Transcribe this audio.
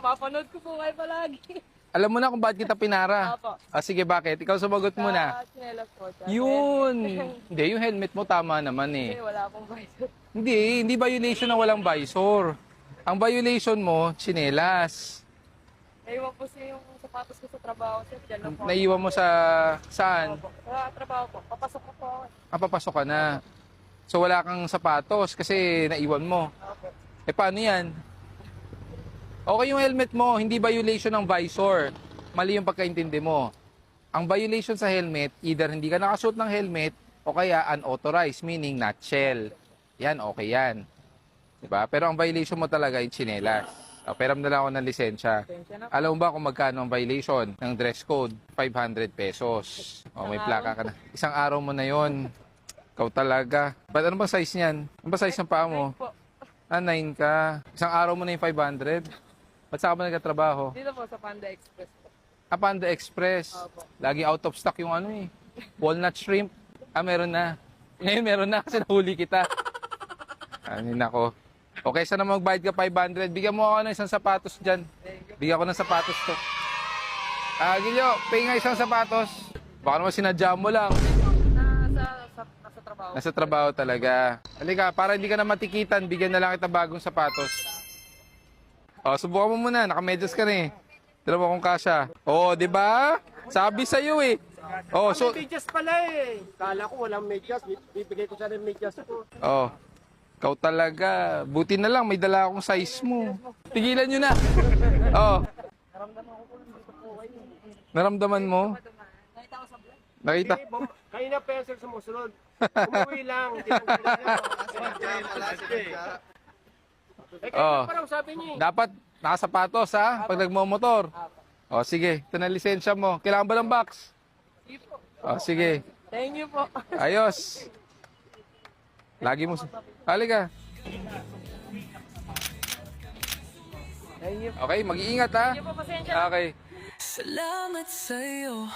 Napapanood ko po kayo palagi. Alam mo na kung bakit kita pinara. Apo. Sige, bakit? Ikaw sumagot muna. Sa chinelas po. Tsaka Yun. helmet. Hindi, yung helmet mo tama naman Kasi eh. wala akong visor. Hindi violation na walang visor. Ang violation mo, tsinelas. Naiwan po siya yung sapatos ko sa trabaho. Sir, dyan lang po. Naiwan mo sa saan? Opo. Sa trabaho po. Papasok ko po ako. Papasok ka na. So wala kang sapatos kasi naiwan mo. Opo. Eh paano yan? Okay yung helmet mo, hindi violation ng visor. Mali yung pagkaintindi mo. Ang violation sa helmet, either hindi ka nakasuot ng helmet o kaya unauthorized, meaning nutshell. Yan, okay yan. Diba? Pero ang violation mo talaga yung tsinelas. Peram na lang ako ng lisensya. Pasensya na po. Alam mo ba kung magkano ang violation ng dress code? 500 pesos. O, may plaka ka na. Isang araw mo na yon. Ikaw talaga. Ba't ano ba size niyan? Ano ba size ng paa mo? Po. 9 ka. Isang araw mo na yung 500. Ba't saan ka ba nagkatrabaho? Dito po sa Panda Express po. Panda Express. Opo. Lagi out of stock yung ano eh. Walnut shrimp. Meron na. Ngayon meron na kasi nahuli kita. Ano nako. Okay, sana magbayad ka 500. Bigyan mo ako ng isang sapatos dyan. Bigyan ko ng sapatos to. Gilyo, pay nga isang sapatos. Baka naman sinadya mo lang. Nasa trabaho. Nasa trabaho talaga. Halika, para hindi ka na matikitan, bigyan na lang kita bagong sapatos. Subukan mo muna. Nakamedyas ka na eh. Tira mo kung kasya. Di ba? Sabi sa'yo eh. So, May medyas pala eh. Kala ko walang medyas. Bibigay ko siya ng medyas ko. ikaw talaga. Buti na lang, may dala akong size mo. Tigilan nyo na. Naramdaman mo? Nakita ko sa vlog. Nakita? Kayo na pencil sumusunod. Umuwi lang. Parang sabi niya eh. Dapat nakasapatos ha, pag nagmomotor. Sige. Ito na lisensya mo. Kailangan ba ng box? Sige po. Sige. Thank you po. Ayos. Lagi mo. Halika. Thank you. Okay, mag-iingat ha. Thank you po. Pasensya na. Okay. Salamat sa'yo